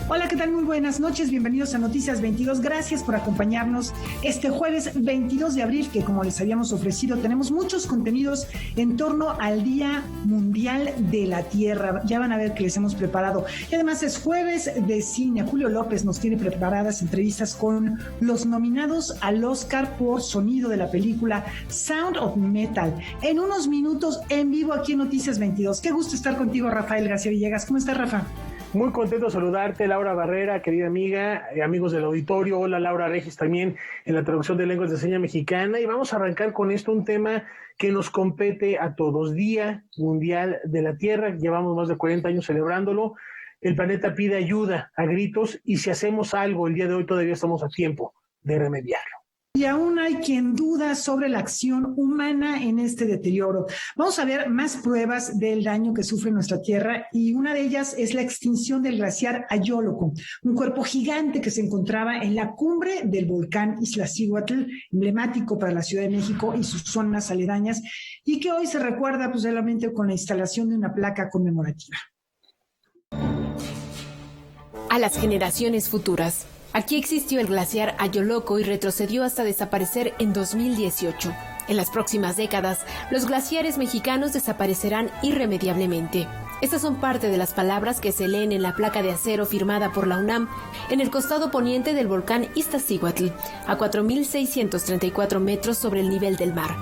Hola, ¿qué tal? Muy buenas noches, bienvenidos a Noticias 22. Gracias por acompañarnos este jueves 22 de abril, que como les habíamos ofrecido, tenemos muchos contenidos en torno al Día Mundial de la Tierra. Ya van a ver que les hemos preparado. Y además es jueves de cine. Julio López nos tiene preparadas entrevistas con los nominados al Oscar por sonido de la película Sound of Metal. En unos minutos en vivo aquí en Noticias 22. Qué gusto estar contigo, Rafael García Villegas. ¿Cómo estás, Rafa? Muy contento de saludarte, Laura Barrera, querida amiga, amigos del auditorio. Hola, Laura Regis, también en la traducción de lenguas de señas mexicana. Y vamos a arrancar con esto, un tema que nos compete a todos. Día Mundial de la Tierra. Llevamos más de 40 años celebrándolo. El planeta pide ayuda a gritos y si hacemos algo el día de hoy todavía estamos a tiempo de remediarlo. Y aún hay quien duda sobre la acción humana en este deterioro. Vamos a ver más pruebas del daño que sufre nuestra Tierra y una de ellas es la extinción del glaciar Ayóloco, un cuerpo gigante que se encontraba en la cumbre del volcán Iztaccíhuatl, emblemático para la Ciudad de México y sus zonas aledañas, y que hoy se recuerda pues solamente con la instalación de una placa conmemorativa. A las generaciones futuras. Aquí existió el glaciar Ayóloco y retrocedió hasta desaparecer en 2018. En las próximas décadas, los glaciares mexicanos desaparecerán irremediablemente. Estas son parte de las palabras que se leen en la placa de acero firmada por la UNAM en el costado poniente del volcán Iztaccíhuatl, a 4.634 metros sobre el nivel del mar.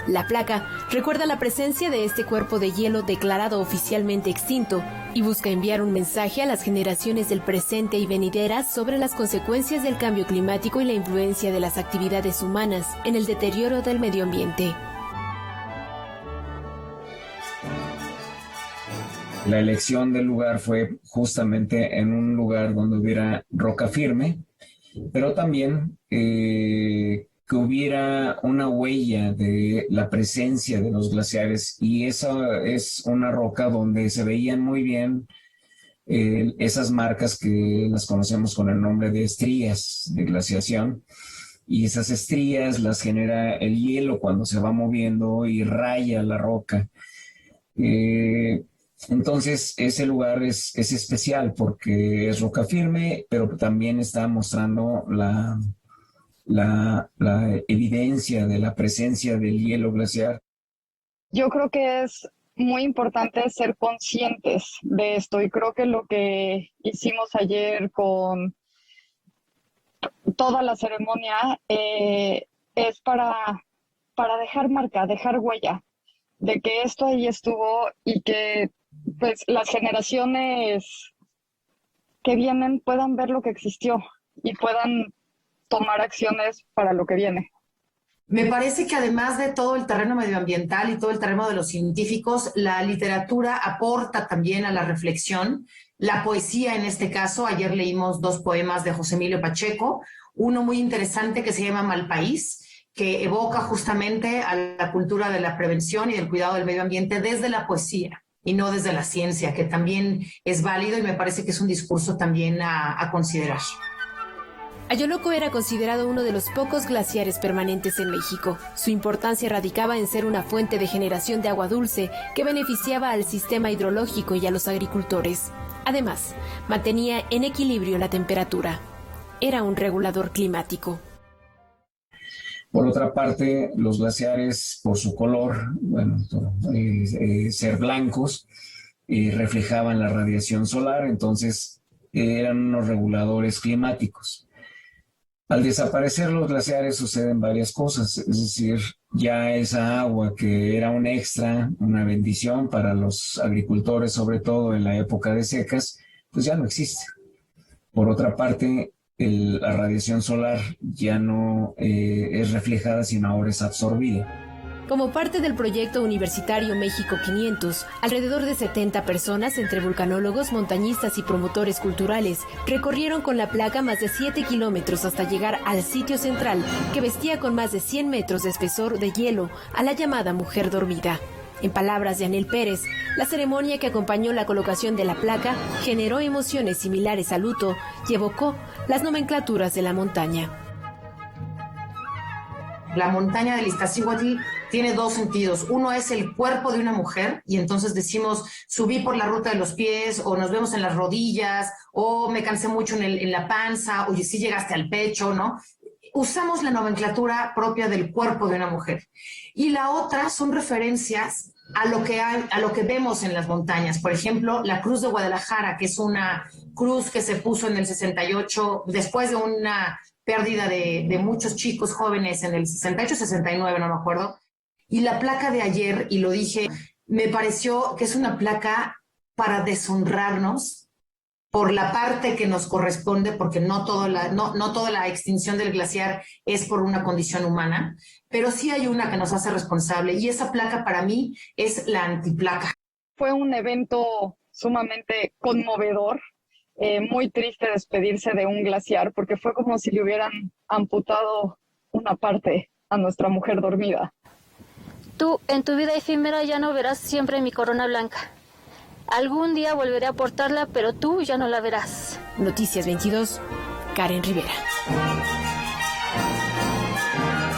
La placa recuerda la presencia de este cuerpo de hielo declarado oficialmente extinto y busca enviar un mensaje a las generaciones del presente y venideras sobre las consecuencias del cambio climático y la influencia de las actividades humanas en el deterioro del medio ambiente. La elección del lugar fue justamente en un lugar donde hubiera roca firme, pero también que hubiera una huella de la presencia de los glaciares, y esa es una roca donde se veían muy bien esas marcas que las conocemos con el nombre de estrías de glaciación, y esas estrías las genera el hielo cuando se va moviendo y raya la roca. Entonces ese lugar es especial porque es roca firme, pero también está mostrando la evidencia de la presencia del hielo glaciar. Yo creo que es muy importante ser conscientes de esto, y creo que lo que hicimos ayer con toda la ceremonia es para dejar marca, dejar huella de que esto ahí estuvo y que pues las generaciones que vienen puedan ver lo que existió y puedan tomar acciones para lo que viene. Me parece que además de todo el terreno medioambiental y todo el terreno de los científicos, la literatura aporta también a la reflexión. La poesía, en este caso, ayer leímos 2 poemas de José Emilio Pacheco, uno muy interesante que se llama Malpaís, que evoca justamente a la cultura de la prevención y del cuidado del medio ambiente desde la poesía y no desde la ciencia, que también es válido y me parece que es un discurso también a considerar. Ayóloco era considerado uno de los pocos glaciares permanentes en México. Su importancia radicaba en ser una fuente de generación de agua dulce que beneficiaba al sistema hidrológico y a los agricultores. Además, mantenía en equilibrio la temperatura. Era un regulador climático. Por otra parte, los glaciares, por su color, ser blancos, reflejaban la radiación solar, entonces eran unos reguladores climáticos. Al desaparecer los glaciares suceden varias cosas, es decir, ya esa agua que era un extra, una bendición para los agricultores, sobre todo en la época de secas, pues ya no existe. Por otra parte, la radiación solar ya no es reflejada, sino ahora es absorbida. Como parte del proyecto universitario México 500, alrededor de 70 personas, entre vulcanólogos, montañistas y promotores culturales, recorrieron con la placa más de 7 kilómetros hasta llegar al sitio central, que vestía con más de 100 metros de espesor de hielo a la llamada Mujer Dormida. En palabras de Anel Pérez, la ceremonia que acompañó la colocación de la placa generó emociones similares al luto y evocó las nomenclaturas de la montaña. La montaña del Iztaccíhuatl tiene dos sentidos. Uno es el cuerpo de una mujer y entonces decimos subí por la ruta de los pies o nos vemos en las rodillas o me cansé mucho en la panza, oye, sí llegaste al pecho, ¿no? Usamos la nomenclatura propia del cuerpo de una mujer. Y la otra son referencias a lo que vemos en las montañas. Por ejemplo, la Cruz de Guadalajara, que es una cruz que se puso en el 68 después de una pérdida de muchos chicos jóvenes en el 68, 69, no me acuerdo. Y la placa de ayer, y lo dije, me pareció que es una placa para deshonrarnos por la parte que nos corresponde, porque no toda la extinción del glaciar es por una condición humana, pero sí hay una que nos hace responsable, y esa placa para mí es la antiplaca. Fue un evento sumamente conmovedor, muy triste despedirse de un glaciar, porque fue como si le hubieran amputado una parte a nuestra mujer dormida. Tú, en tu vida efímera, ya no verás siempre mi corona blanca. Algún día volveré a portarla, pero tú ya no la verás. Noticias 22, Karen Rivera.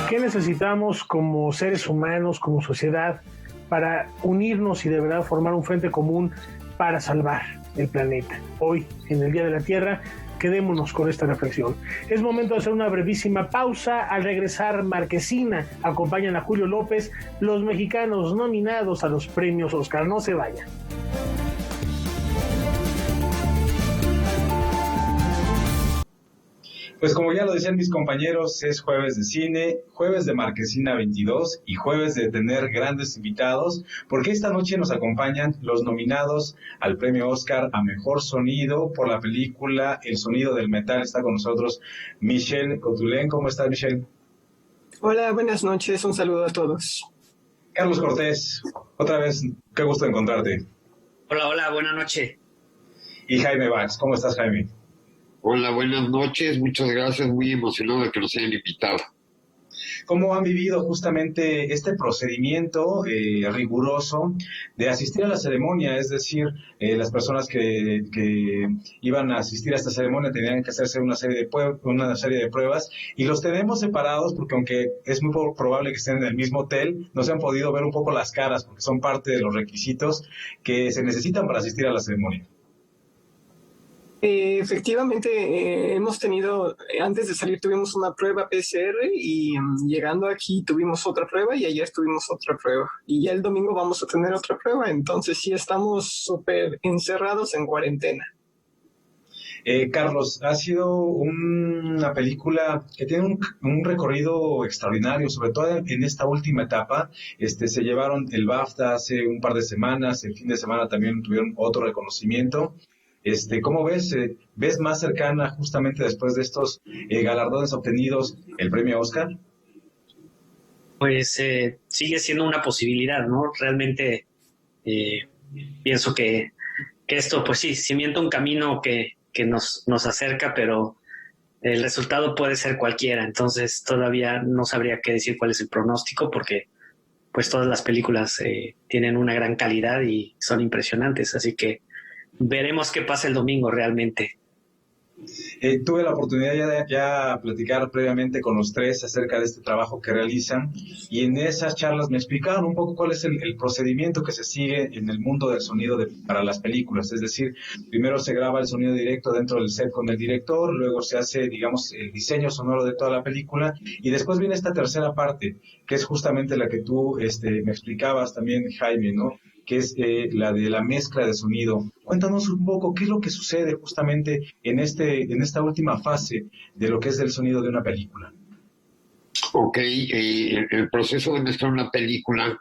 ¿Qué necesitamos como seres humanos, como sociedad, para unirnos y de verdad formar un frente común para salvar el planeta? Hoy, en el Día de la Tierra, quedémonos con esta reflexión. Es momento de hacer una brevísima pausa. Al regresar, Marquesina acompañan a Julio López, los mexicanos nominados a los premios Oscar. No se vayan. Pues como ya lo decían mis compañeros, es jueves de cine, jueves de Marquesina 22 y jueves de tener grandes invitados, porque esta noche nos acompañan los nominados al premio Oscar a Mejor Sonido por la película El Sonido del Metal. Está con nosotros Michelle Cotulén. ¿Cómo estás, Michelle? Hola, buenas noches, un saludo a todos. Carlos Cortés, otra vez, qué gusto encontrarte. Hola, buenas noches. Y Jaime Bax, ¿cómo estás, Jaime? Hola, buenas noches, muchas gracias, muy emocionado de que nos hayan invitado. ¿Cómo han vivido justamente este procedimiento riguroso de asistir a la ceremonia? Es decir, las personas que iban a asistir a esta ceremonia tenían que hacerse una serie de pruebas y los tenemos separados porque aunque es muy probable que estén en el mismo hotel, no se han podido ver un poco las caras porque son parte de los requisitos que se necesitan para asistir a la ceremonia. Efectivamente, hemos tenido, antes de salir tuvimos una prueba PCR y llegando aquí tuvimos otra prueba y ayer tuvimos otra prueba y ya el domingo vamos a tener otra prueba, entonces sí estamos súper encerrados en cuarentena. Carlos, ha sido una película que tiene un recorrido extraordinario, sobre todo en esta última etapa. Se llevaron el BAFTA hace un par de semanas, el fin de semana también tuvieron otro reconocimiento. ¿Cómo ves? ¿Ves más cercana justamente después de estos galardones obtenidos el premio Oscar? Pues sigue siendo una posibilidad, ¿no? Realmente pienso que esto, pues sí, cimienta un camino que nos acerca, pero el resultado puede ser cualquiera. Entonces todavía no sabría qué decir cuál es el pronóstico porque pues todas las películas tienen una gran calidad y son impresionantes, así que veremos qué pasa el domingo realmente. Tuve la oportunidad ya de platicar previamente con los tres acerca de este trabajo que realizan y en esas charlas me explicaron un poco cuál es el procedimiento que se sigue en el mundo del sonido para las películas. Es decir, primero se graba el sonido directo dentro del set con el director, luego se hace, digamos, el diseño sonoro de toda la película y después viene esta tercera parte, que es justamente la que tú me explicabas también, Jaime, ¿no? Que es la de la mezcla de sonido. Cuéntanos un poco qué es lo que sucede justamente en esta última fase de lo que es el sonido de una película. Ok, el proceso de mezclar una película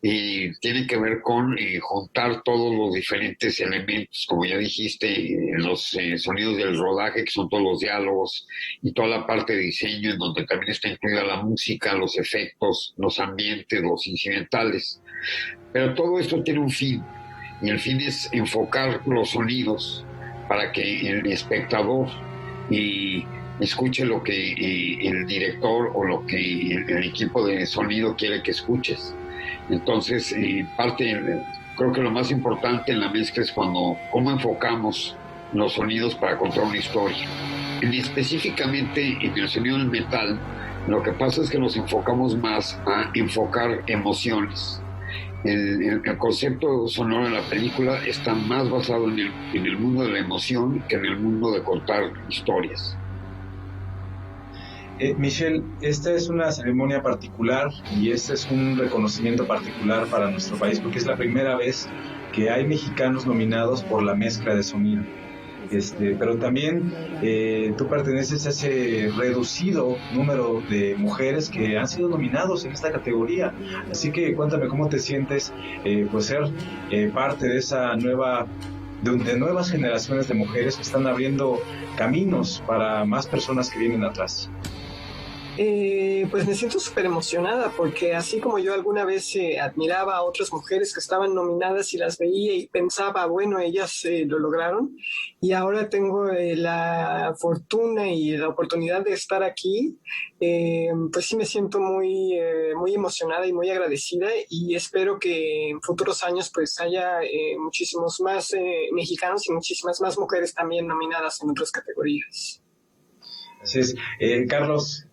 tiene que ver con juntar todos los diferentes elementos, como ya dijiste, los sonidos del rodaje, que son todos los diálogos, y toda la parte de diseño, en donde también está incluida la música, los efectos, los ambientes, los incidentales. Pero todo esto tiene un fin, y el fin es enfocar los sonidos para que el espectador escuche lo que el director o lo que el equipo de sonido quiere que escuches. Entonces, creo que lo más importante en la mezcla es cómo enfocamos los sonidos para contar una historia. Específicamente en el sonido del metal, Lo que pasa es que nos enfocamos más a enfocar emociones. El concepto sonoro de la película está más basado en el mundo de la emoción que en el mundo de contar historias. Michelle, esta es una ceremonia particular y este es un reconocimiento particular para nuestro país porque es la primera vez que hay mexicanos nominados por la mezcla de sonido. Pero también tú perteneces a ese reducido número de mujeres que han sido nominados en esta categoría. Así que cuéntame cómo te sientes pues ser parte de esa de nuevas generaciones de mujeres que están abriendo caminos para más personas que vienen atrás. Pues me siento súper emocionada porque así como yo alguna vez admiraba a otras mujeres que estaban nominadas y las veía y pensaba, bueno, ellas lo lograron, y ahora tengo la fortuna y la oportunidad de estar aquí, pues sí me siento muy emocionada y muy agradecida, y espero que en futuros años pues haya muchísimos más mexicanos y muchísimas más mujeres también nominadas en otras categorías. Así es. Carlos,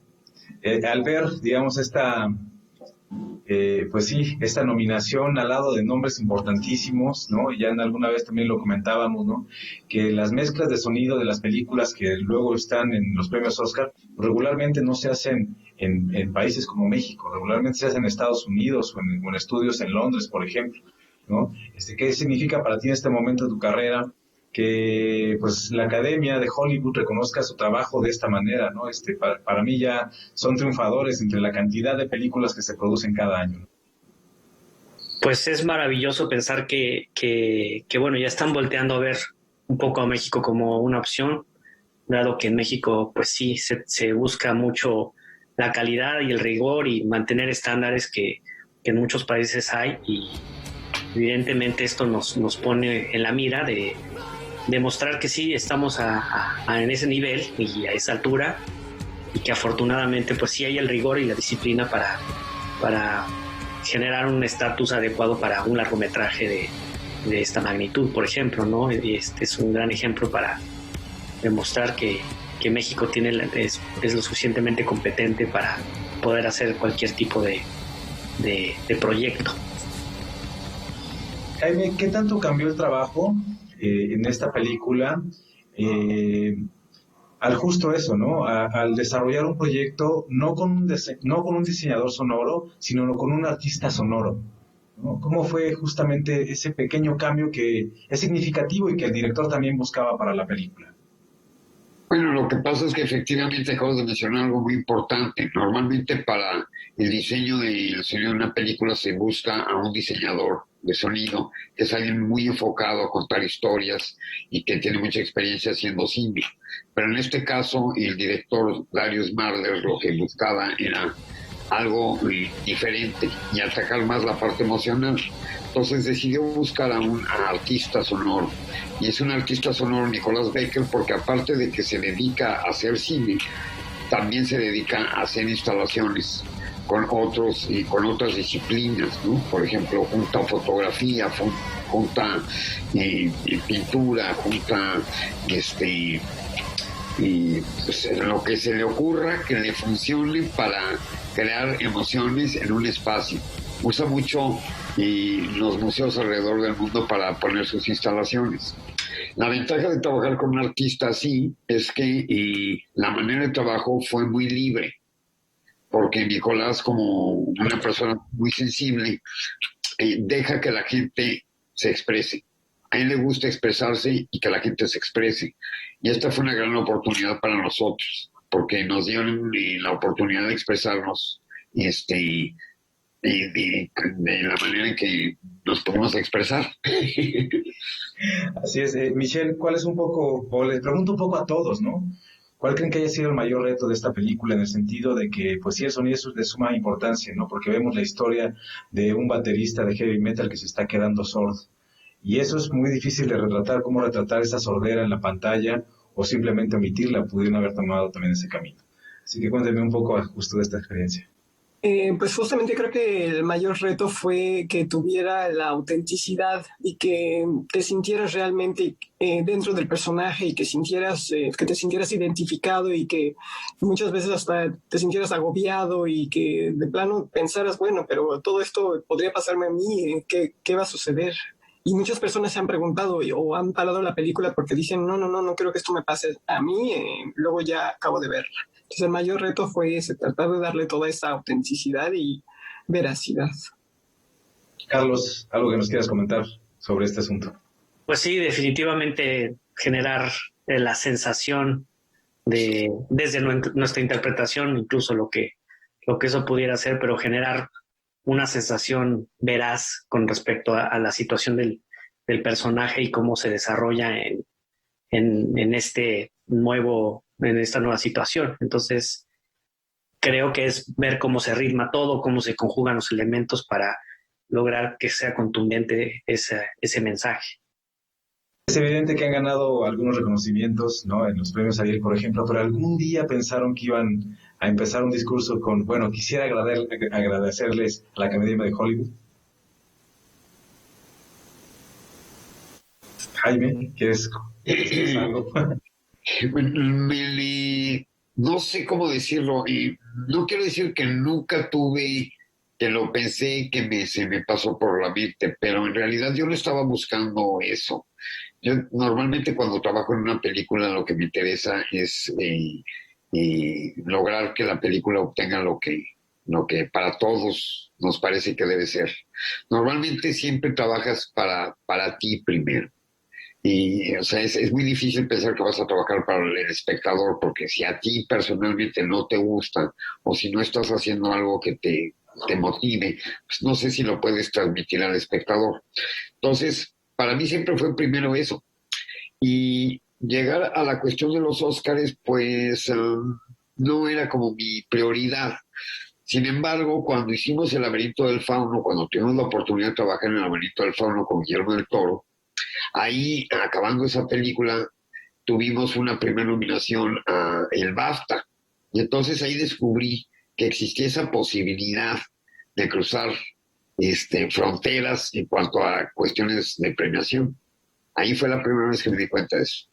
al ver, digamos, esta nominación al lado de nombres importantísimos, ¿no? Ya en alguna vez también lo comentábamos, ¿no? Que las mezclas de sonido de las películas que luego están en los premios Oscar regularmente no se hacen en países como México, regularmente se hacen en Estados Unidos o en estudios en Londres, por ejemplo, ¿no? ¿Qué significa para ti en este momento de tu carrera que pues la Academia de Hollywood reconozca su trabajo de esta manera, ¿no? Para mí ya son triunfadores entre la cantidad de películas que se producen cada año. Pues es maravilloso pensar que bueno, ya están volteando a ver un poco a México como una opción, dado que en México pues sí se busca mucho la calidad y el rigor y mantener estándares que en muchos países hay, y evidentemente esto nos pone en la mira de demostrar que sí estamos en ese nivel y a esa altura, y que afortunadamente pues sí hay el rigor y la disciplina para generar un estatus adecuado para un largometraje de esta magnitud, por ejemplo, ¿no? Y este es un gran ejemplo para demostrar que México es lo suficientemente competente para poder hacer cualquier tipo de proyecto. Jaime, ¿qué tanto cambió el trabajo en esta película al justo eso, ¿no? Al desarrollar un proyecto no con un diseñador sonoro, sino con un artista sonoro, ¿no? ¿Cómo fue justamente ese pequeño cambio que es significativo y que el director también buscaba para la película? Bueno, lo que pasa es que efectivamente acabas de mencionar algo muy importante. Normalmente para el diseño del sonido de una película se busca a un diseñador de sonido, que es alguien muy enfocado a contar historias y que tiene mucha experiencia haciendo cine. Pero en este caso, el director Darius Marder lo que buscaba era algo diferente y atacar más la parte emocional. Entonces decidió buscar a un artista sonoro. Y es un artista sonoro, Nicolas Becker, porque aparte de que se dedica a hacer cine, también se dedica a hacer instalaciones con otras disciplinas, ¿no? Por ejemplo, junta fotografía, junta pintura, junta pues, lo que se le ocurra que le funcione para crear emociones en un espacio. Usa mucho los museos alrededor del mundo para poner sus instalaciones. La ventaja de trabajar con un artista así es que la manera de trabajo fue muy libre, porque Nicolás, como una persona muy sensible, deja que la gente se exprese. A él le gusta expresarse y que la gente se exprese. Y esta fue una gran oportunidad para nosotros, porque nos dieron la oportunidad de expresarnos de la manera en que nos podemos expresar. Así es. Michelle, ¿cuál es un poco, o les pregunto un poco a todos, ¿no? ¿Cuál creen que haya sido el mayor reto de esta película, en el sentido de que, pues sí, el sonido es de suma importancia, ¿no? Porque vemos la historia de un baterista de heavy metal que se está quedando sordo. Y eso es muy difícil de retratar, cómo retratar esa sordera en la pantalla o simplemente omitirla. Pudieron haber tomado también ese camino. Así que cuéntenme un poco justo de esta experiencia. Pues justamente creo que el mayor reto fue que tuviera la autenticidad y que te sintieras realmente dentro del personaje y que te sintieras identificado y que muchas veces hasta te sintieras agobiado y que de plano pensaras, bueno, pero todo esto podría pasarme a mí, ¿qué va a suceder? Y muchas personas se han preguntado o han parado la película porque dicen, no creo que esto me pase a mí, luego ya acabo de verla. Entonces el mayor reto fue ese, tratar de darle toda esa autenticidad y veracidad. Carlos, ¿algo que nos quieras comentar sobre este asunto? Pues sí, definitivamente generar la sensación desde nuestra interpretación, incluso lo que eso pudiera ser, pero generar una sensación veraz con respecto a la situación del personaje y cómo se desarrolla en esta nueva situación. Entonces, creo que es ver cómo se ritma todo, cómo se conjugan los elementos para lograr que sea contundente ese mensaje. Es evidente que han ganado algunos reconocimientos, ¿no? En los premios Ariel, por ejemplo, pero algún día pensaron que iban a empezar un discurso con, bueno, quisiera agradecerles a la Academia de Hollywood. Jaime, ¿quieres decir algo? No sé cómo decirlo, y no quiero decir que nunca tuve, que lo pensé, se me pasó por la mente, pero en realidad yo no estaba buscando eso. Yo normalmente cuando trabajo en una película lo que me interesa es lograr que la película obtenga lo que para todos nos parece que debe ser. Normalmente siempre trabajas para ti primero. Y, o sea, es muy difícil pensar que vas a trabajar para el espectador, porque si a ti personalmente no te gusta o si no estás haciendo algo que te motive, pues no sé si lo puedes transmitir al espectador. Entonces, para mí siempre fue primero eso. Y llegar a la cuestión de los Óscares, pues no era como mi prioridad. Sin embargo, cuando hicimos El laberinto del fauno, cuando tuvimos la oportunidad de trabajar en El laberinto del fauno con Guillermo del Toro, ahí, acabando esa película, tuvimos una primera nominación a el BAFTA. Y entonces ahí descubrí que existía esa posibilidad de cruzar fronteras en cuanto a cuestiones de premiación. Ahí fue la primera vez que me di cuenta de eso.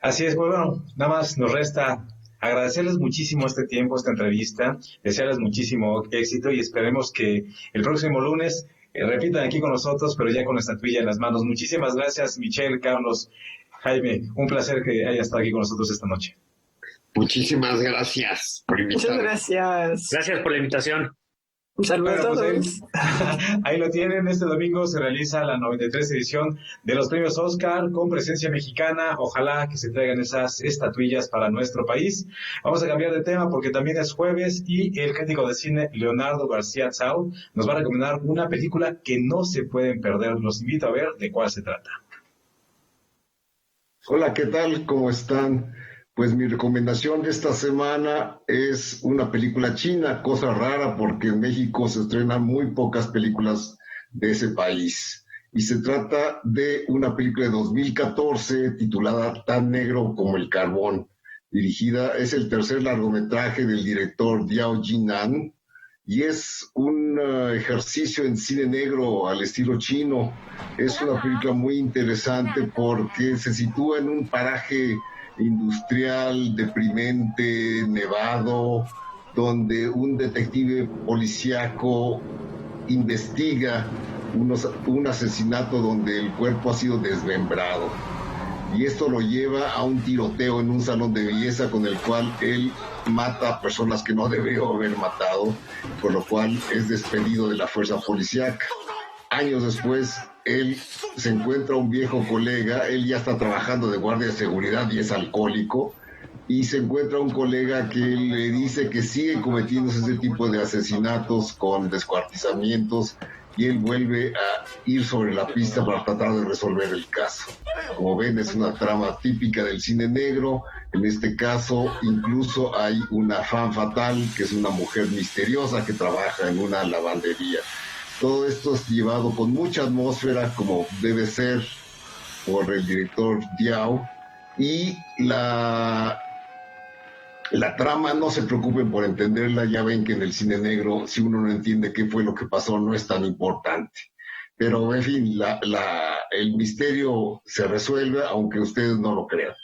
Así es, bueno, nada más nos resta agradecerles muchísimo este tiempo, esta entrevista, desearles muchísimo éxito y esperemos que el próximo lunes repitan aquí con nosotros, pero ya con la estatuilla en las manos. Muchísimas gracias, Michelle, Carlos, Jaime, un placer que hayas estado aquí con nosotros esta noche. Muchísimas gracias por invitarme. Muchas gracias. Gracias por la invitación. Un saludo a todos. Pues ahí lo tienen, este domingo se realiza la 93 edición de los premios Oscar con presencia mexicana. Ojalá que se traigan esas estatuillas para nuestro país. Vamos a cambiar de tema porque también es jueves y el crítico de cine Leonardo García Tsao nos va a recomendar una película que no se pueden perder. Los invito a ver de cuál se trata. Hola, ¿qué tal? ¿Cómo están? Pues mi recomendación de esta semana es una película china, cosa rara porque en México se estrenan muy pocas películas de ese país. Y se trata de una película de 2014 titulada Tan negro como el carbón. Es el tercer largometraje del director Diao Jinan y es un ejercicio en cine negro al estilo chino. Es una película muy interesante porque se sitúa en un paraje industrial, deprimente, nevado, donde un detective policíaco investiga un asesinato donde el cuerpo ha sido desmembrado. Y esto lo lleva a un tiroteo en un salón de belleza con el cual él mata a personas que no debió haber matado, por lo cual es despedido de la fuerza policíaca. Años después, él se encuentra un viejo colega, él ya está trabajando de guardia de seguridad y es alcohólico, y se encuentra un colega que le dice que sigue cometiendo ese tipo de asesinatos con descuartizamientos, y él vuelve a ir sobre la pista para tratar de resolver el caso. Como ven, es una trama típica del cine negro. En este caso, incluso hay una femme fatale, que es una mujer misteriosa que trabaja en una lavandería. Todo esto es llevado con mucha atmósfera, como debe ser, por el director Diao. Y la La trama, no se preocupen por entenderla, ya ven que en el cine negro, si uno no entiende qué fue lo que pasó, no es tan importante. Pero, en fin, el misterio se resuelve, aunque ustedes no lo crean.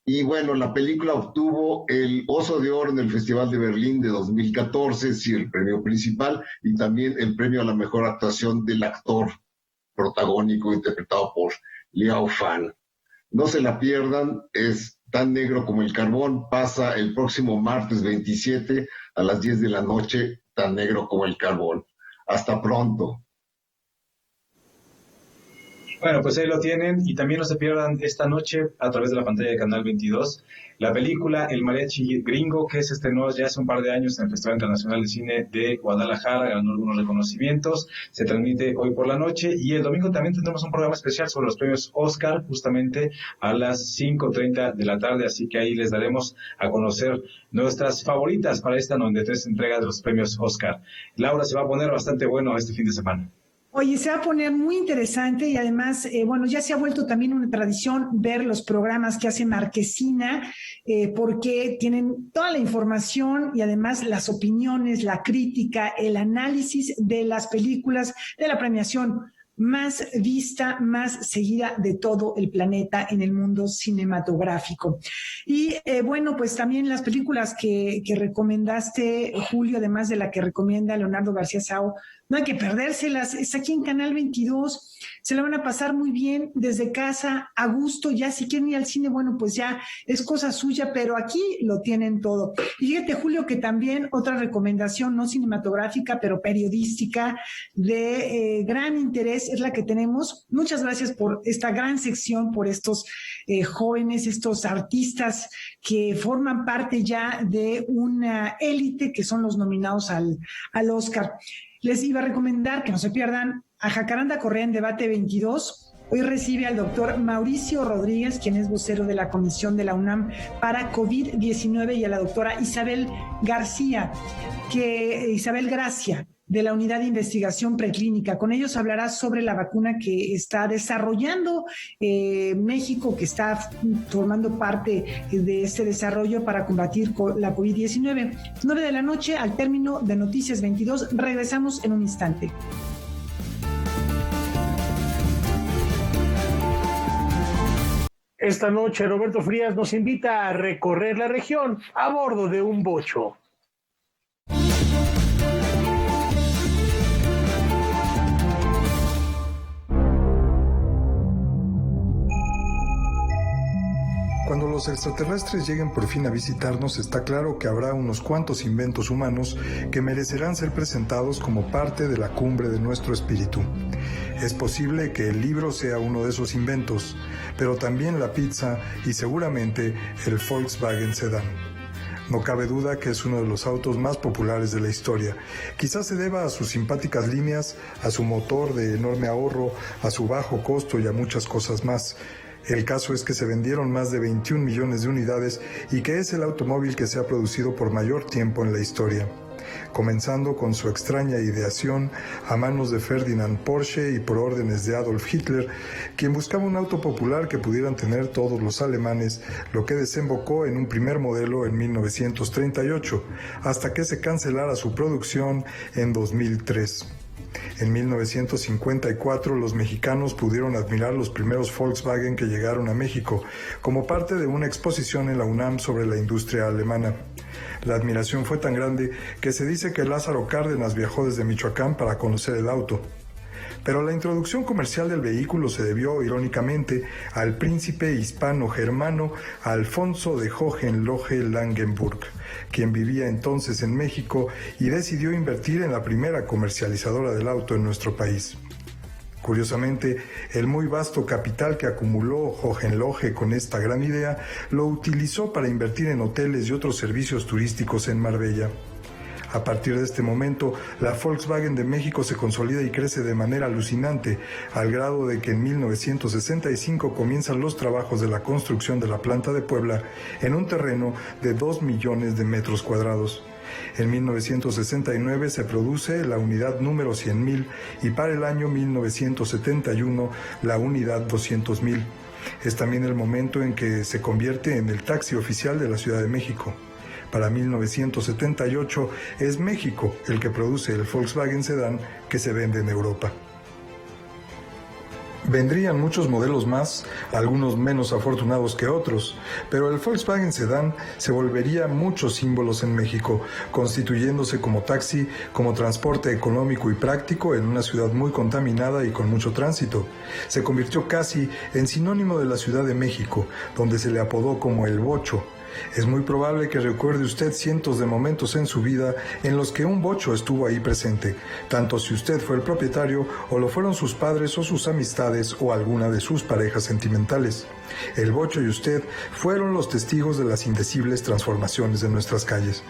Y bueno, la película obtuvo el Oso de Oro en el Festival de Berlín de 2014, sí, el premio principal, y también el premio a la mejor actuación del actor protagónico interpretado por Liao Fan. No se la pierdan, es tan negro como el carbón, pasa el próximo martes 27 a las 10 de la noche, tan negro como el carbón. Hasta pronto. Bueno, pues ahí lo tienen, y también no se pierdan esta noche a través de la pantalla de Canal 22 la película El Mariachi Gringo, que se estrenó ya hace un par de años en el Festival Internacional de Cine de Guadalajara, ganó algunos reconocimientos, se transmite hoy por la noche, y el domingo también tendremos un programa especial sobre los premios Oscar, justamente a las 5:30 de la tarde, así que ahí les daremos a conocer nuestras favoritas para esta 93 entrega de los premios Oscar. Laura, se va a poner bastante bueno este fin de semana. Oye, se va a poner muy interesante y además, bueno, ya se ha vuelto también una tradición ver los programas que hace Marquesina, porque tienen toda la información y además las opiniones, la crítica, el análisis de las películas de la premiación más vista, más seguida de todo el planeta en el mundo cinematográfico. Y bueno, pues también las películas que recomendaste, Julio, además de la que recomienda Leonardo García Sao, no hay que perdérselas, es aquí en Canal 22, se la van a pasar muy bien desde casa, a gusto, ya si quieren ir al cine, bueno, pues ya es cosa suya, pero aquí lo tienen todo. Y fíjate, Julio, que también otra recomendación, no cinematográfica, pero periodística, de gran interés es la que tenemos. Muchas gracias por esta gran sección, por estos jóvenes, estos artistas que forman parte ya de una élite que son los nominados al Oscar. Les iba a recomendar que no se pierdan a Jacaranda Correa en Debate 22. Hoy recibe al doctor Mauricio Rodríguez, quien es vocero de la Comisión de la UNAM para COVID-19, y a la doctora Isabel Gracia, de la Unidad de Investigación Preclínica. Con ellos hablará sobre la vacuna que está desarrollando México, que está formando parte de este desarrollo para combatir la COVID-19. 9 de la noche, al término de Noticias 22, regresamos en un instante. Esta noche Roberto Frías nos invita a recorrer la región a bordo de un bocho. Cuando los extraterrestres lleguen por fin a visitarnos, está claro que habrá unos cuantos inventos humanos que merecerán ser presentados como parte de la cumbre de nuestro espíritu. Es posible que el libro sea uno de esos inventos, pero también la pizza y seguramente el Volkswagen Sedán. No cabe duda que es uno de los autos más populares de la historia. Quizás se deba a sus simpáticas líneas, a su motor de enorme ahorro, a su bajo costo y a muchas cosas más. El caso es que se vendieron más de 21 millones de unidades y que es el automóvil que se ha producido por mayor tiempo en la historia, comenzando con su extraña ideación a manos de Ferdinand Porsche y por órdenes de Adolf Hitler, quien buscaba un auto popular que pudieran tener todos los alemanes, lo que desembocó en un primer modelo en 1938, hasta que se cancelara su producción en 2003. En 1954 los mexicanos pudieron admirar los primeros Volkswagen que llegaron a México, como parte de una exposición en la UNAM sobre la industria alemana. La admiración fue tan grande que se dice que Lázaro Cárdenas viajó desde Michoacán para conocer el auto. Pero la introducción comercial del vehículo se debió, irónicamente, al príncipe hispano-germano Alfonso de Hohenlohe-Langenburg, quien vivía entonces en México y decidió invertir en la primera comercializadora del auto en nuestro país. Curiosamente, el muy vasto capital que acumuló Hohenlohe con esta gran idea lo utilizó para invertir en hoteles y otros servicios turísticos en Marbella. A partir de este momento, la Volkswagen de México se consolida y crece de manera alucinante, al grado de que en 1965 comienzan los trabajos de la construcción de la planta de Puebla en un terreno de 2 millones de metros cuadrados. En 1969 se produce la unidad número 100.000 y para el año 1971 la unidad 200.000. Es también el momento en que se convierte en el taxi oficial de la Ciudad de México. Para 1978 es México el que produce el Volkswagen Sedán que se vende en Europa. Vendrían muchos modelos más, algunos menos afortunados que otros, pero el Volkswagen Sedán se volvería muchos símbolos en México, constituyéndose como taxi, como transporte económico y práctico en una ciudad muy contaminada y con mucho tránsito. Se convirtió casi en sinónimo de la Ciudad de México, donde se le apodó como el Bocho. Es muy probable que recuerde usted cientos de momentos en su vida en los que un bocho estuvo ahí presente, tanto si usted fue el propietario o lo fueron sus padres o sus amistades o alguna de sus parejas sentimentales. El bocho y usted fueron los testigos de las indecibles transformaciones de nuestras calles.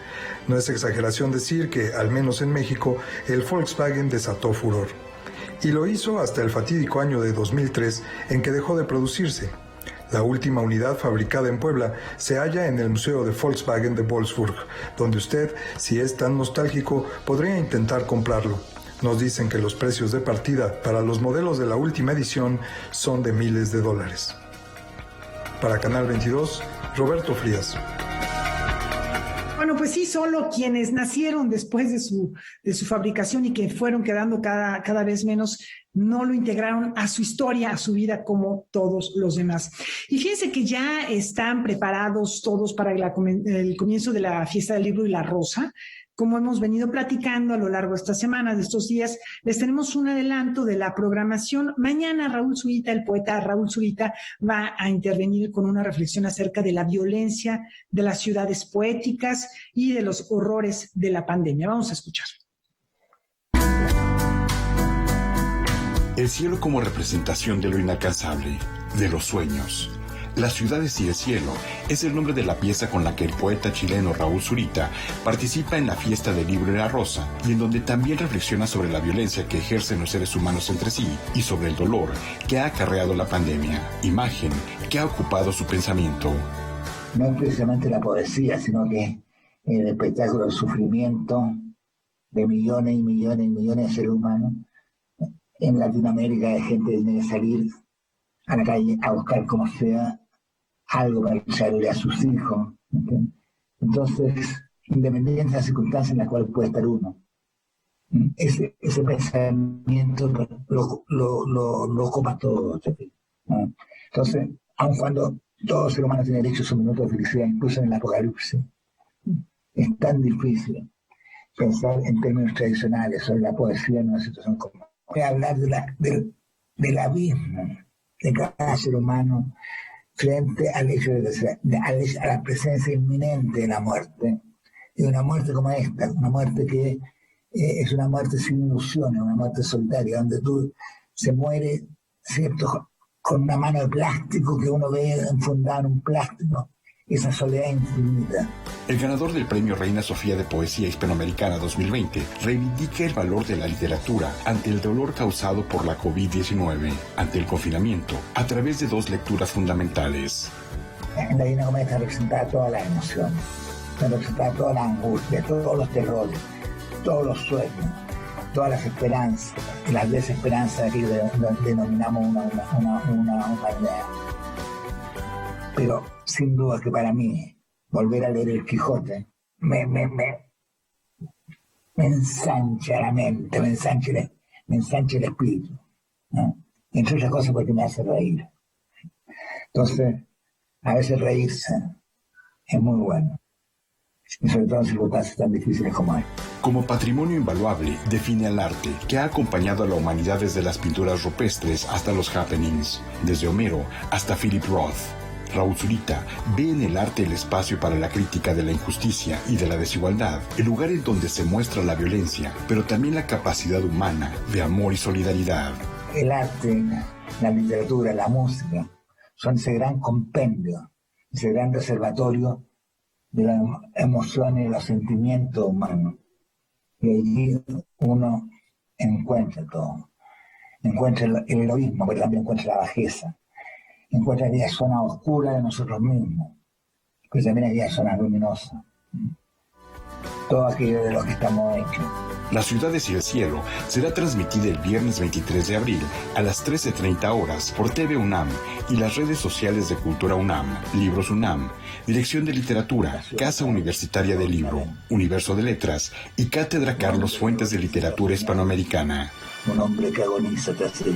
No es exageración decir que, al menos en México, el Volkswagen desató furor. Y lo hizo hasta el fatídico año de 2003 en que dejó de producirse. La última unidad fabricada en Puebla se halla en el Museo de Volkswagen de Wolfsburg, donde usted, si es tan nostálgico, podría intentar comprarlo. Nos dicen que los precios de partida para los modelos de la última edición son de miles de dólares. Para Canal 22, Roberto Frías. Bueno, pues sí, solo quienes nacieron después de su fabricación y que fueron quedando cada vez menos, no lo integraron a su historia, a su vida como todos los demás. Y fíjense que ya están preparados todos para el comienzo de la fiesta del libro y la rosa. Como hemos venido platicando a lo largo de estas semanas, de estos días, les tenemos un adelanto de la programación. Mañana Raúl Zurita, el poeta Raúl Zurita, va a intervenir con una reflexión acerca de la violencia de las ciudades poéticas y de los horrores de la pandemia. Vamos a escuchar. El cielo como representación de lo inalcanzable, de los sueños. Las ciudades y el cielo es el nombre de la pieza con la que el poeta chileno Raúl Zurita participa en la fiesta del libro y la rosa, y en donde también reflexiona sobre la violencia que ejercen los seres humanos entre sí y sobre el dolor que ha acarreado la pandemia, imagen que ha ocupado su pensamiento. No es precisamente la poesía, sino que el espectáculo del sufrimiento de millones y millones y millones de seres humanos. En Latinoamérica hay gente que tiene que salir a la calle a buscar como sea algo para echarle a sus hijos. ¿Okay? Entonces, independientemente de las circunstancias en las cuales puede estar uno, ese pensamiento lo ocupa todo. ¿No? Entonces, aun cuando todo ser humano tiene derecho a su minuto de felicidad, incluso en el apocalipsis, es tan difícil pensar en términos tradicionales sobre la poesía en una situación como. Voy a hablar del abismo de cada ser humano frente al hecho a la presencia inminente de la muerte, y una muerte como esta, una muerte que es una muerte sin ilusiones, una muerte solitaria, donde se muere, ¿cierto?, con una mano de plástico que uno ve enfundada en un plástico, esa soledad infinita. El ganador del premio Reina Sofía de Poesía Hispanoamericana 2020 reivindica el valor de la literatura ante el dolor causado por la COVID-19, ante el confinamiento, a través de dos lecturas fundamentales. En la Divina Comedia está representada toda la emoción, está representada toda la angustia, todos los terrores, todos los sueños, todas las esperanzas, y las desesperanzas que denominamos una humanidad. Pero sin duda que para mí, volver a leer el Quijote me ensancha la mente, me ensancha el espíritu, ¿no? Entre otras cosas porque me hace reír. Entonces, a veces reírse es muy bueno, y sobre todo en circunstancias tan difíciles como esta. Como patrimonio invaluable, define al arte, que ha acompañado a la humanidad desde las pinturas rupestres hasta los happenings, desde Homero hasta Philip Roth. Raúl Zurita ve en el arte el espacio para la crítica de la injusticia y de la desigualdad, el lugar en donde se muestra la violencia, pero también la capacidad humana de amor y solidaridad. El arte, la literatura, la música, son ese gran compendio, ese gran reservatorio de las emociones y los sentimientos humanos. Y allí uno encuentra todo. Encuentra el heroísmo, pero también encuentra la bajeza. Encuentra aquella zona oscura de nosotros mismos, pero también aquella zona luminosa. todo aquello de lo que estamos hechos. Las ciudades y el cielo será transmitida el viernes 23 de abril a las 13:30 horas por TV UNAM y las redes sociales de Cultura UNAM, Libros UNAM, Dirección de Literatura, Casa Universitaria del Libro, Universo de Letras y Cátedra Carlos Fuentes de Literatura Hispanoamericana. Un hombre que agoniza tras él.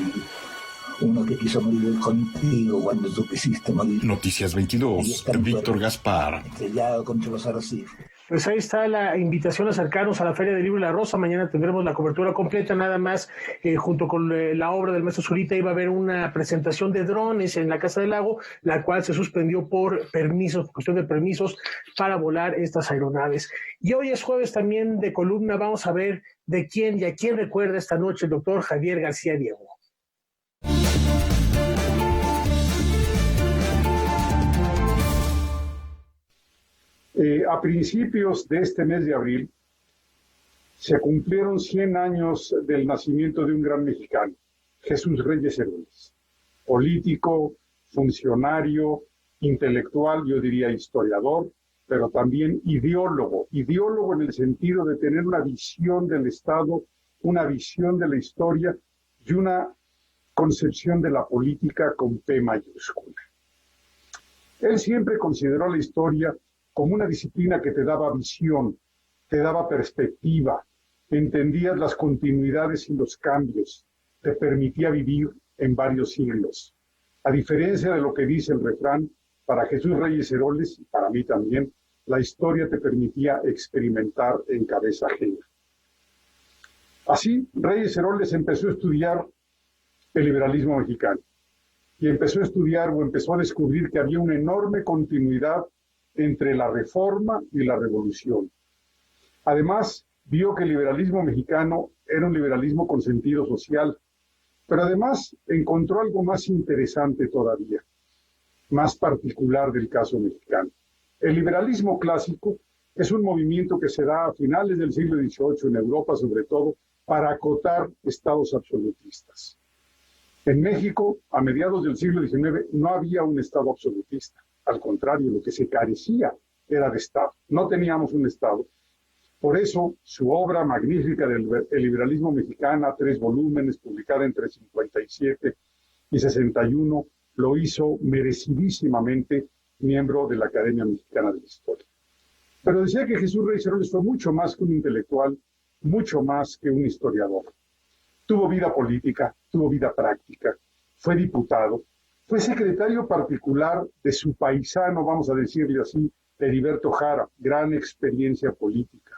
Uno que quiso morir contigo cuando tú quisiste morir. Noticias 22, Víctor Gaspar. Estrellado contra los arrecifes. Pues ahí está la invitación a acercarnos a la Feria del Libro y la Rosa. Mañana tendremos la cobertura completa, nada más, junto con la obra del maestro Zurita. Iba a haber una presentación de drones en la Casa del Lago, la cual se suspendió por cuestión de permisos para volar estas aeronaves. Y hoy es jueves también de columna. Vamos a ver de quién y a quién recuerda esta noche el doctor Javier García Diego. A principios de este mes de abril se cumplieron 100 años del nacimiento de un gran mexicano, Jesús Reyes Heroles, político, funcionario, intelectual, yo diría historiador, pero también ideólogo en el sentido de tener una visión del Estado, una visión de la historia y una concepción de la política con P mayúscula. Él siempre consideró la historia como una disciplina que te daba visión, te daba perspectiva, entendías las continuidades y los cambios, te permitía vivir en varios siglos. A diferencia de lo que dice el refrán, para Jesús Reyes Heroles, y para mí también, la historia te permitía experimentar en cabeza ajena. Así, Reyes Heroles empezó a estudiar el liberalismo mexicano y empezó a descubrir que había una enorme continuidad entre la Reforma y la Revolución. Además, vio que el liberalismo mexicano era un liberalismo con sentido social, pero además encontró algo más interesante todavía, más particular del caso mexicano. El liberalismo clásico es un movimiento que se da a finales del siglo XVIII en Europa, sobre todo, para acotar estados absolutistas. En México, a mediados del siglo XIX, no había un estado absolutista. Al contrario, lo que se carecía era de Estado. No teníamos un Estado. Por eso, su obra magnífica del liberalismo mexicano, 3 volúmenes, publicada entre 57 y 61, lo hizo merecidísimamente miembro de la Academia Mexicana de la Historia. Pero decía que Jesús Reyes Heroles fue mucho más que un intelectual, mucho más que un historiador. Tuvo vida política, tuvo vida práctica, fue diputado, fue secretario particular de su paisano, vamos a decirle así, Heriberto Jara, gran experiencia política.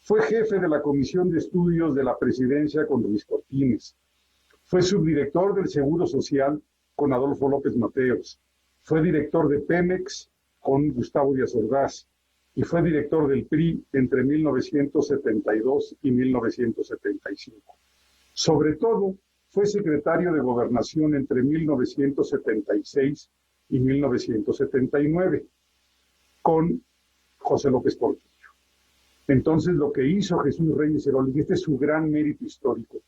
Fue jefe de la Comisión de Estudios de la Presidencia con Luis Cortines. Fue subdirector del Seguro Social con Adolfo López Mateos. Fue director de Pemex con Gustavo Díaz Ordaz. Y fue director del PRI entre 1972 y 1975. Sobre todo, fue secretario de Gobernación entre 1976 y 1979 con José López Portillo. Entonces, lo que hizo Jesús Reyes Heroles, y este es su gran mérito histórico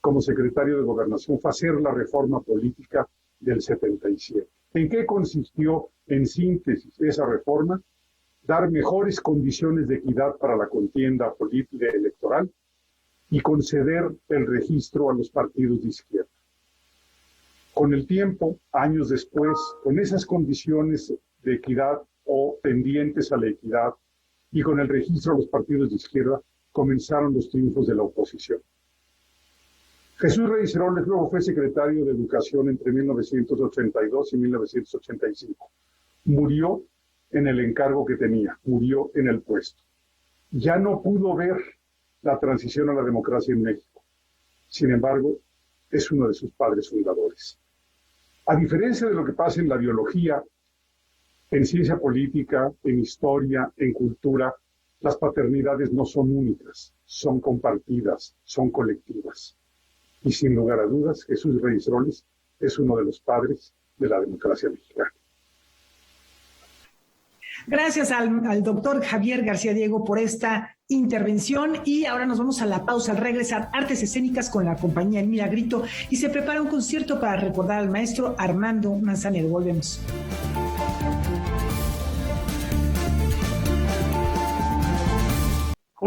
como secretario de Gobernación, fue hacer la reforma política del 77. ¿En qué consistió, en síntesis, esa reforma? Dar mejores condiciones de equidad para la contienda política y electoral y conceder el registro a los partidos de izquierda. Con el tiempo, años después, con esas condiciones de equidad o tendientes a la equidad y con el registro a los partidos de izquierda, comenzaron los triunfos de la oposición. Jesús Reyes Heroles luego fue secretario de Educación entre 1982 y 1985. Murió en el encargo que tenía, murió en el puesto. Ya no pudo ver la transición a la democracia en México. Sin embargo, es uno de sus padres fundadores. A diferencia de lo que pasa en la biología, en ciencia política, en historia, en cultura, las paternidades no son únicas, son compartidas, son colectivas. Y sin lugar a dudas, Jesús Reyes Heroles es uno de los padres de la democracia mexicana. Gracias al doctor Javier García Diego por esta intervención y ahora nos vamos a la pausa. Al regresar, Artes Escénicas con la compañía El Milagrito y se prepara un concierto para recordar al maestro Armando Manzanero. Volvemos.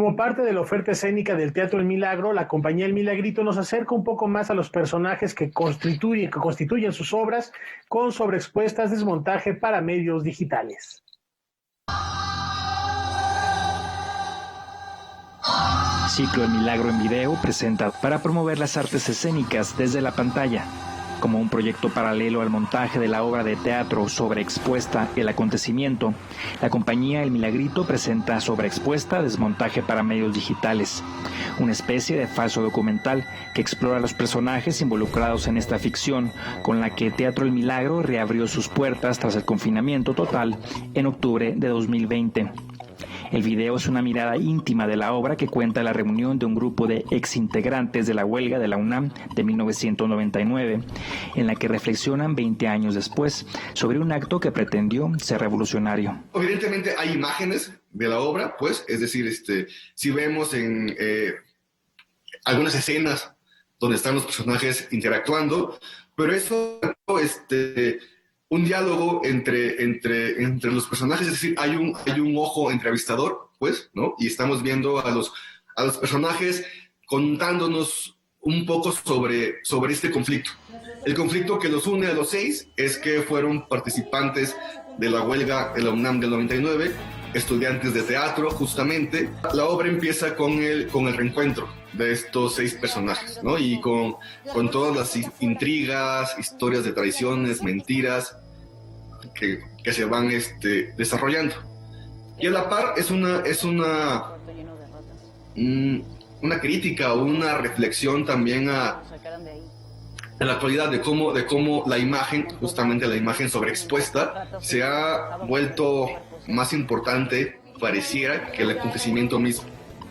Como parte de la oferta escénica del Teatro El Milagro, la compañía El Milagrito nos acerca un poco más a los personajes que constituyen sus obras con sobreexpuestas desmontaje para medios digitales. Ciclo El Milagro en Video presenta para promover las artes escénicas desde la pantalla. Como un proyecto paralelo al montaje de la obra de teatro Sobreexpuesta, el acontecimiento, la compañía El Milagrito presenta Sobreexpuesta, desmontaje para medios digitales, una especie de falso documental que explora los personajes involucrados en esta ficción, con la que Teatro El Milagro reabrió sus puertas tras el confinamiento total en octubre de 2020. El video es una mirada íntima de la obra que cuenta la reunión de un grupo de exintegrantes de la huelga de la UNAM de 1999, en la que reflexionan 20 años después sobre un acto que pretendió ser revolucionario. Evidentemente hay imágenes de la obra, pues, es decir, si vemos en algunas escenas donde están los personajes interactuando, pero eso un diálogo entre los personajes, es decir, hay un ojo entrevistador, pues, ¿no? Y estamos viendo a los personajes contándonos un poco sobre este conflicto. El conflicto que los une a los 6 es que fueron participantes de la huelga de la UNAM del 99, estudiantes de teatro, justamente. La obra empieza con el reencuentro de estos 6 personajes, ¿no? Y con todas las intrigas, historias de traiciones, mentiras que se van desarrollando. Y a la par es una crítica o una reflexión también a la actualidad de cómo la imagen, justamente la imagen sobreexpuesta, se ha vuelto más importante, pareciera, que el acontecimiento mismo.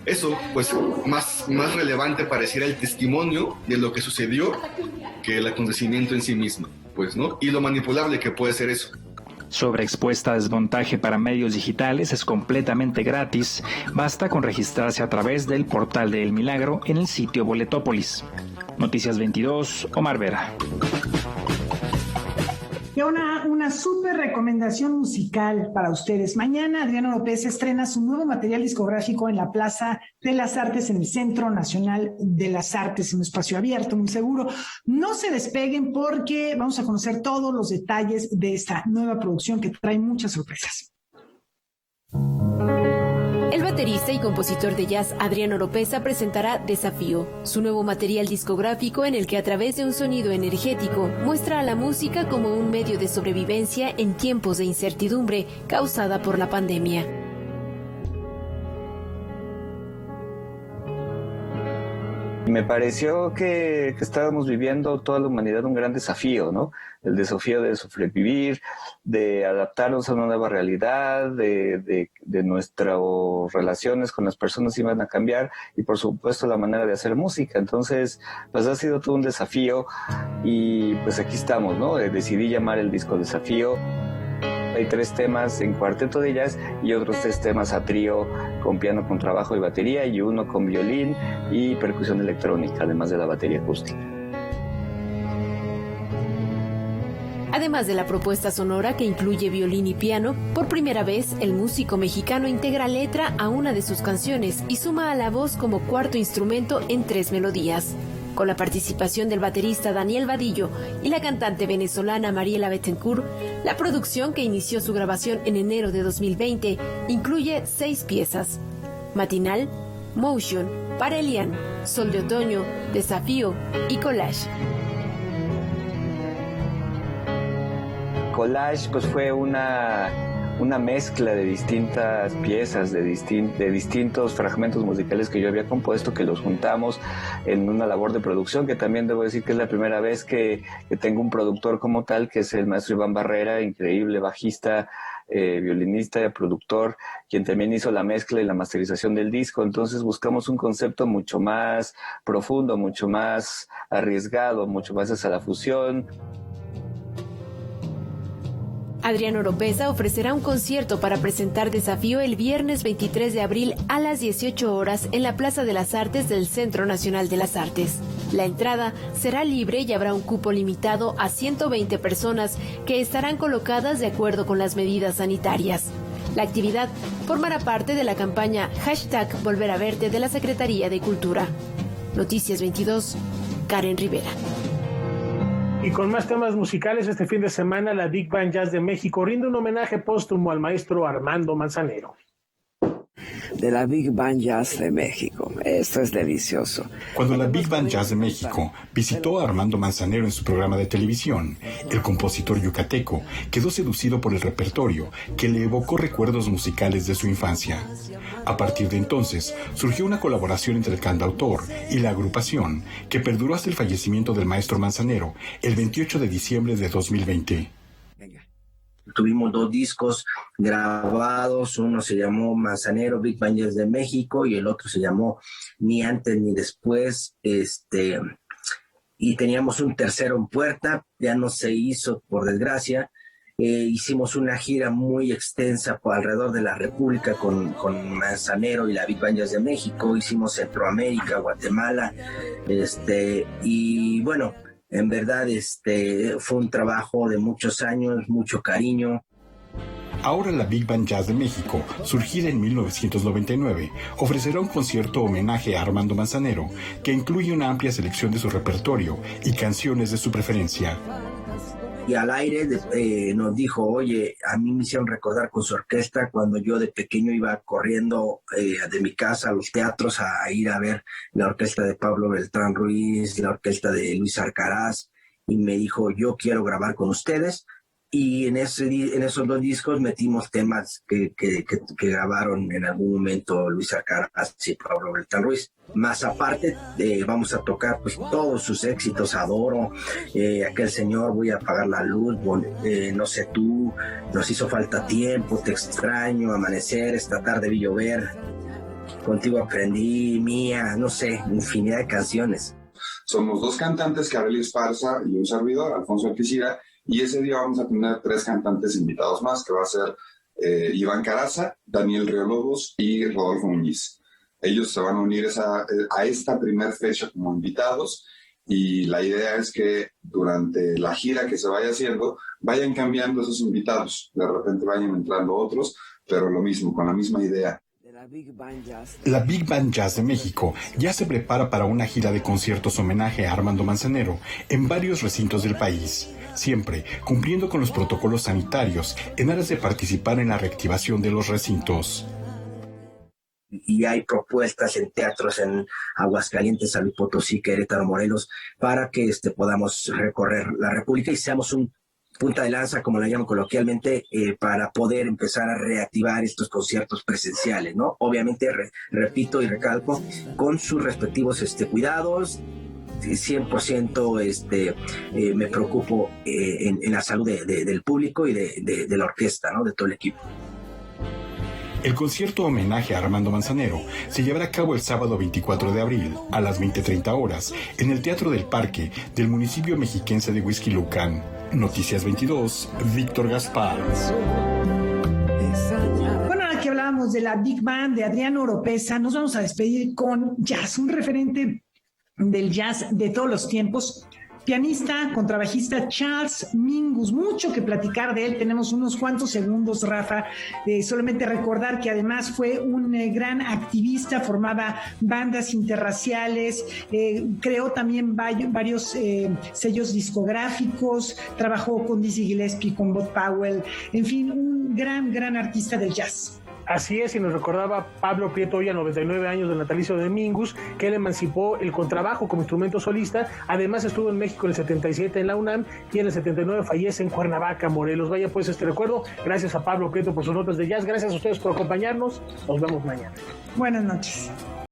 Eso, pues, más relevante pareciera el testimonio de lo que sucedió que el acontecimiento en sí mismo, pues, ¿no? Y lo manipulable que puede ser eso. Sobreexpuesta, desmontaje para medios digitales es completamente gratis. Basta con registrarse a través del portal de El Milagro en el sitio Boletópolis. Noticias 22, Omar Vera. Y una súper recomendación musical para ustedes. Mañana Adriano López estrena su nuevo material discográfico en la Plaza de las Artes, en el Centro Nacional de las Artes, en un espacio abierto, muy seguro. No se despeguen porque vamos a conocer todos los detalles de esta nueva producción que trae muchas sorpresas. El baterista y compositor de jazz Adriano Oropeza presentará Desafío, su nuevo material discográfico en el que a través de un sonido energético muestra a la música como un medio de sobrevivencia en tiempos de incertidumbre causada por la pandemia. Me pareció que estábamos viviendo toda la humanidad un gran desafío, ¿no? El desafío de sobrevivir, de adaptarnos a una nueva realidad, de nuestras relaciones con las personas iban a cambiar y por supuesto la manera de hacer música. Entonces, pues ha sido todo un desafío y pues aquí estamos, ¿no? Decidí llamar el disco Desafío. Hay 3 temas en cuarteto de jazz y otros 3 temas a trío con piano, con trabajo y batería, y uno con violín y percusión electrónica, además de la batería acústica. Además de la propuesta sonora que incluye violín y piano, por primera vez el músico mexicano integra letra a una de sus canciones y suma a la voz como cuarto instrumento en 3 melodías. Con la participación del baterista Daniel Vadillo y la cantante venezolana Mariela Bettencourt, la producción, que inició su grabación en enero de 2020, incluye 6 piezas: Matinal, Motion, Parelian, Sol de Otoño, Desafío y Collage. Collage pues fue una mezcla de distintas piezas, de distintos fragmentos musicales que yo había compuesto, que los juntamos en una labor de producción, que también debo decir que es la primera vez que tengo un productor como tal, que es el maestro Iván Barrera, increíble bajista, violinista y productor, quien también hizo la mezcla y la masterización del disco. Entonces buscamos un concepto mucho más profundo, mucho más arriesgado, mucho más hacia la fusión. Adriano Oropeza ofrecerá un concierto para presentar Desafío el viernes 23 de abril a las 18 horas en la Plaza de las Artes del Centro Nacional de las Artes. La entrada será libre y habrá un cupo limitado a 120 personas que estarán colocadas de acuerdo con las medidas sanitarias. La actividad formará parte de la campaña #VolverAverte de la Secretaría de Cultura. Noticias 22, Karen Rivera. Y con más temas musicales, este fin de semana la Big Band Jazz de México rinde un homenaje póstumo al maestro Armando Manzanero. De la Big Band Jazz de México. Esto es delicioso. Cuando la Big Band Jazz de México visitó a Armando Manzanero en su programa de televisión, el compositor yucateco quedó seducido por el repertorio que le evocó recuerdos musicales de su infancia. A partir de entonces, surgió una colaboración entre el cantautor y la agrupación que perduró hasta el fallecimiento del maestro Manzanero el 28 de diciembre de 2020. Tuvimos 2 discos grabados, uno se llamó Manzanero, Big Band Jazz de México, y el otro se llamó Ni Antes Ni Después, y teníamos un tercero en puerta, ya no se hizo por desgracia. Hicimos una gira muy extensa por alrededor de la República con Manzanero y la Big Band Jazz de México, hicimos Centroamérica, Guatemala, y bueno, en verdad, fue un trabajo de muchos años, mucho cariño. Ahora la Big Band Jazz de México, surgida en 1999, ofrecerá un concierto homenaje a Armando Manzanero, que incluye una amplia selección de su repertorio y canciones de su preferencia. Y al aire nos dijo, oye, a mí me hicieron recordar con su orquesta cuando yo de pequeño iba corriendo de mi casa a los teatros a ir a ver la orquesta de Pablo Beltrán Ruiz, la orquesta de Luis Alcaraz, y me dijo, yo quiero grabar con ustedes. Y en esos 2 discos metimos temas que grabaron en algún momento Luis Alcaraz y Pablo Beltrán Ruiz. Más aparte, vamos a tocar pues todos sus éxitos, Adoro, Aquel Señor, Voy a Apagar la Luz, No sé tú, Nos Hizo Falta Tiempo, Te Extraño, Amanecer, Esta Tarde Vi Llover, Contigo Aprendí, Mía, no sé, infinidad de canciones. Somos 2 cantantes, Kareli Esparza y un servidor, Alfonso Alquicira, y ese día vamos a tener 3 cantantes invitados más, que va a ser Iván Caraza, Daniel Riolobos y Rodolfo Muñiz. Ellos se van a unir a esta primera fecha como invitados, y la idea es que durante la gira que se vaya haciendo vayan cambiando esos invitados, de repente vayan entrando otros, pero lo mismo, con la misma idea. La Big Band Jazz de México ya se prepara para una gira de conciertos homenaje a Armando Manzanero en varios recintos del país, siempre cumpliendo con los protocolos sanitarios en aras de participar en la reactivación de los recintos. Y hay propuestas en teatros en Aguascalientes, San Luis Potosí, Querétaro, Morelos, para que podamos recorrer la República y seamos un punta de lanza, como la llaman coloquialmente, para poder empezar a reactivar estos conciertos presenciales, ¿no? Obviamente, repito y recalco, con sus respectivos cuidados, 100% me preocupo en la salud del público y de la orquesta, ¿no? De todo el equipo. El concierto homenaje a Armando Manzanero se llevará a cabo el sábado 24 de abril a las 20:30 horas en el Teatro del Parque del municipio mexiquense de Huixquilucan. Noticias 22, Víctor Gaspar. Bueno, ahora que hablábamos de la Big Band de Adriano Oropesa, nos vamos a despedir con jazz, un referente del jazz de todos los tiempos. Pianista, contrabajista Charles Mingus, mucho que platicar de él, tenemos unos cuantos segundos, Rafa, solamente recordar que además fue un gran activista, formaba bandas interraciales, creó también varios sellos discográficos, trabajó con Dizzy Gillespie, con Bud Powell, en fin, un gran artista del jazz. Así es, y nos recordaba Pablo Prieto hoy a 99 años del natalicio de Mingus, que él emancipó el contrabajo como instrumento solista. Además estuvo en México en el 77 en la UNAM y en el 79 fallece en Cuernavaca, Morelos. Vaya pues este recuerdo. Gracias a Pablo Prieto por sus notas de jazz. Gracias a ustedes por acompañarnos. Nos vemos mañana. Buenas noches.